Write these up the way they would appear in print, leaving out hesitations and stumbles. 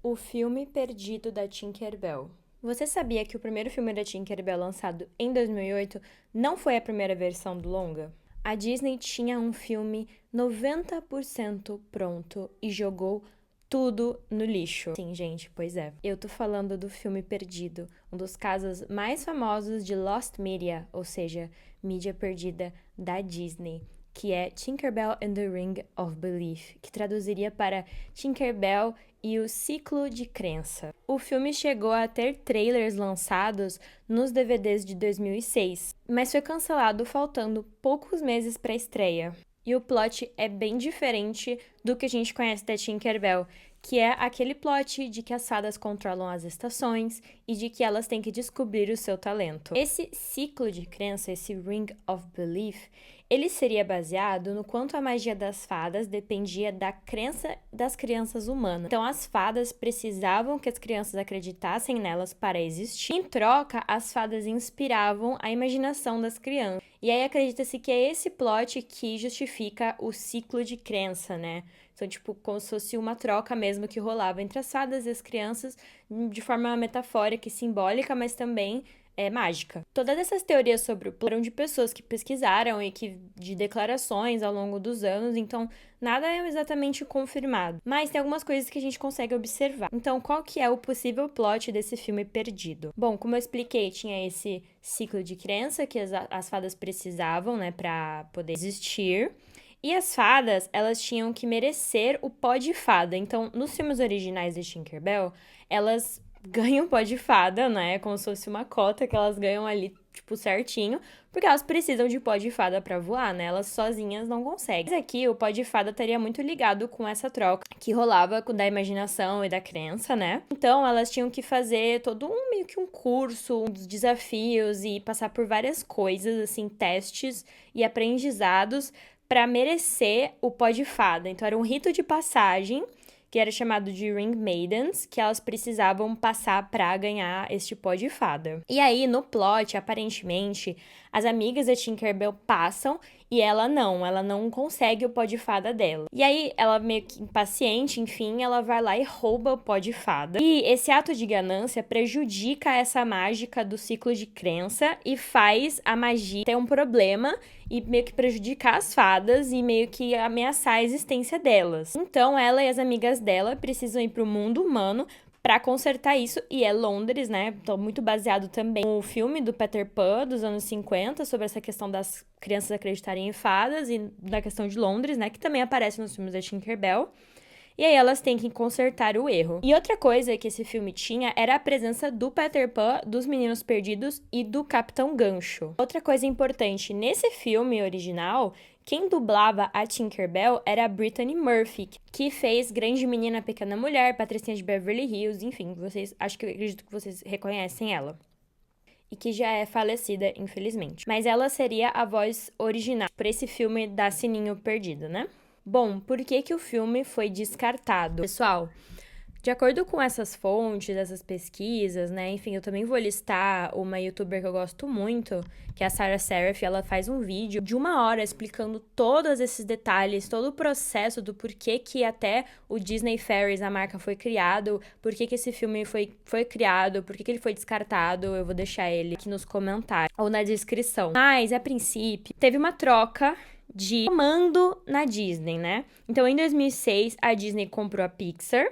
O filme perdido da Tinkerbell. Você sabia que o primeiro filme da Tinkerbell, lançado em 2008, não foi a primeira versão do longa? A Disney tinha um filme 90% pronto e jogou tudo no lixo. Sim, gente, pois é. Eu tô falando do filme Perdido, um dos casos mais famosos de Lost Media, ou seja, mídia perdida da Disney, que é Tinkerbell and the Ring of Belief, que traduziria para Tinkerbell e o Ciclo de Crença. O filme chegou a ter trailers lançados nos DVDs de 2006, mas foi cancelado faltando poucos meses para a estreia. E o plot é bem diferente do que a gente conhece da Tinkerbell, que é aquele plot de que as fadas controlam as estações e de que elas têm que descobrir o seu talento. Esse ciclo de crença, esse Ring of Belief, ele seria baseado no quanto a magia das fadas dependia da crença das crianças humanas. Então, as fadas precisavam que as crianças acreditassem nelas para existir. Em troca, as fadas inspiravam a imaginação das crianças. E aí acredita-se que é esse plot que justifica o ciclo de crença, né? Então, tipo, como se fosse uma troca mesmo que rolava entre as fadas e as crianças, de forma metafórica e simbólica, mas também mágica. Todas essas teorias sobre o plot foram de pessoas que pesquisaram e que de declarações ao longo dos anos, então nada é exatamente confirmado. Mas tem algumas coisas que a gente consegue observar. Então, qual que é o possível plot desse filme perdido? Bom, como eu expliquei, tinha esse ciclo de crença que as fadas precisavam, né, para poder existir. E as fadas, elas tinham que merecer o pó de fada. Então, nos filmes originais de Tinkerbell, elas ganham pó de fada, né? Como se fosse uma cota que elas ganham ali, tipo, certinho. Porque elas precisam de pó de fada pra voar, né? Elas sozinhas não conseguem. Mas aqui, o pó de fada estaria muito ligado com essa troca que rolava da imaginação e da crença, né? Então, elas tinham que fazer todo meio que um curso, uns desafios e passar por várias coisas, assim, testes e aprendizados para merecer o pó de fada. Então, era um rito de passagem, que era chamado de Ring Maidens, que elas precisavam passar para ganhar este pó de fada. E aí, no plot, aparentemente, as amigas da Tinkerbell passam e ela não consegue o pó de fada dela. E aí, ela meio que impaciente, enfim, ela vai lá e rouba o pó de fada. E esse ato de ganância prejudica essa mágica do ciclo de crença e faz a magia ter um problema e meio que prejudicar as fadas e meio que ameaçar a existência delas. Então, ela e as amigas dela precisam ir pro mundo humano para consertar isso, e é Londres, né? Então, muito baseado também no filme do Peter Pan, dos anos 50, sobre essa questão das crianças acreditarem em fadas, e na questão de Londres, né? Que também aparece nos filmes da Tinkerbell. E aí elas têm que consertar o erro. E outra coisa que esse filme tinha era a presença do Peter Pan, dos Meninos Perdidos e do Capitão Gancho. Outra coisa importante, nesse filme original, quem dublava a Tinkerbell era a Brittany Murphy, que fez Grande Menina Pequena Mulher, Patricinha de Beverly Hills, enfim, acho que eu acredito que vocês reconhecem ela. E que já é falecida, infelizmente. Mas ela seria a voz original para esse filme da Sininho Perdido, né? Bom, por que o filme foi descartado? Pessoal, de acordo com essas fontes, essas pesquisas, né? Enfim, eu também vou listar uma youtuber que eu gosto muito, que é a Sarah Seraph. Ela faz um vídeo de 1 hora explicando todos esses detalhes, todo o processo do porquê que até o Disney Fairies, a marca, foi criado, por que esse filme foi criado, por que ele foi descartado. Eu vou deixar ele aqui nos comentários ou na descrição. Mas, a princípio, teve uma troca de comando na Disney, né? Então, em 2006, a Disney comprou a Pixar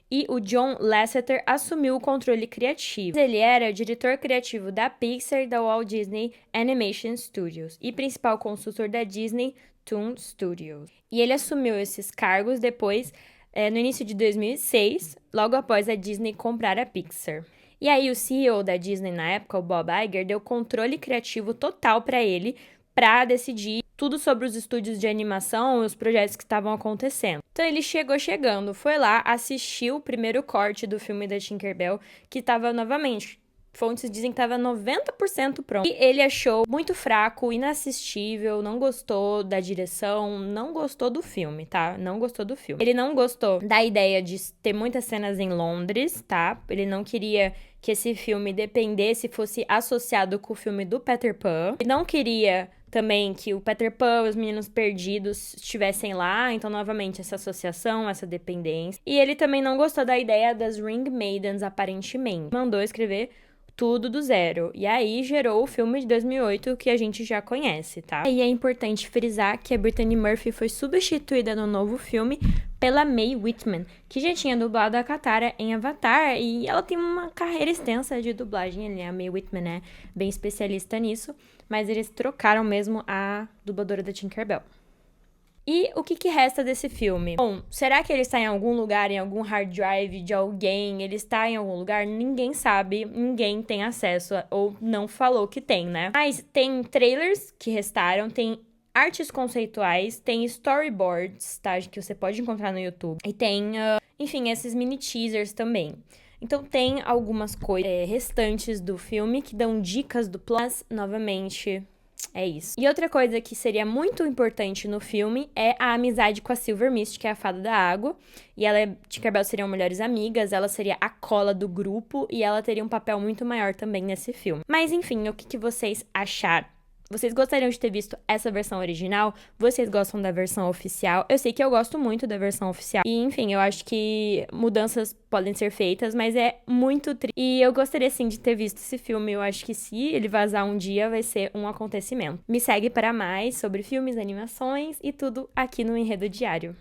e o John Lasseter assumiu o controle criativo. Ele era diretor criativo da Pixar e da Walt Disney Animation Studios e principal consultor da Disney Toon Studios. E ele assumiu esses cargos depois, no início de 2006, logo após a Disney comprar a Pixar. E aí, o CEO da Disney na época, o Bob Iger, deu controle criativo total para ele, para decidir tudo sobre os estúdios de animação e os projetos que estavam acontecendo. Então ele foi lá, assistiu o primeiro corte do filme da Tinkerbell, que estava novamente, fontes dizem que estava 90% pronto. E ele achou muito fraco, inassistível, não gostou da direção, não gostou do filme, tá? Não gostou do filme. Ele não gostou da ideia de ter muitas cenas em Londres, tá? Ele não queria que esse filme fosse associado com o filme do Peter Pan. Ele não queria também que o Peter Pan e os Meninos Perdidos estivessem lá, então novamente essa associação, essa dependência. E ele também não gostou da ideia das Ring Maidens, aparentemente. Mandou escrever tudo do zero. E aí gerou o filme de 2008 que a gente já conhece, tá? E é importante frisar que a Brittany Murphy foi substituída no novo filme pela Mae Whitman, que já tinha dublado a Katara em Avatar, e ela tem uma carreira extensa de dublagem, né? A Mae Whitman é bem especialista nisso, mas eles trocaram mesmo a dubladora da Tinkerbell. E o que resta desse filme? Bom, será que ele está em algum lugar, em algum hard drive de alguém? Ele está em algum lugar? Ninguém sabe, ninguém tem acesso, ou não falou que tem, né? Mas tem trailers que restaram, tem artes conceituais, tem storyboards, tá? Que você pode encontrar no YouTube. E tem, enfim, esses mini teasers também. Então tem algumas coisas restantes do filme que dão dicas do plot, mas, novamente, é isso. E outra coisa que seria muito importante no filme é a amizade com a Silver Mist, que é a fada da água. E ela e Tinkerbell seriam melhores amigas, ela seria a cola do grupo e ela teria um papel muito maior também nesse filme. Mas enfim, o que vocês acharam? Vocês gostariam de ter visto essa versão original? Vocês gostam da versão oficial? Eu sei que eu gosto muito da versão oficial. E, enfim, eu acho que mudanças podem ser feitas, mas é muito triste. E eu gostaria, sim, de ter visto esse filme. Eu acho que se ele vazar um dia, vai ser um acontecimento. Me segue para mais sobre filmes, animações e tudo aqui no Enredo Diário.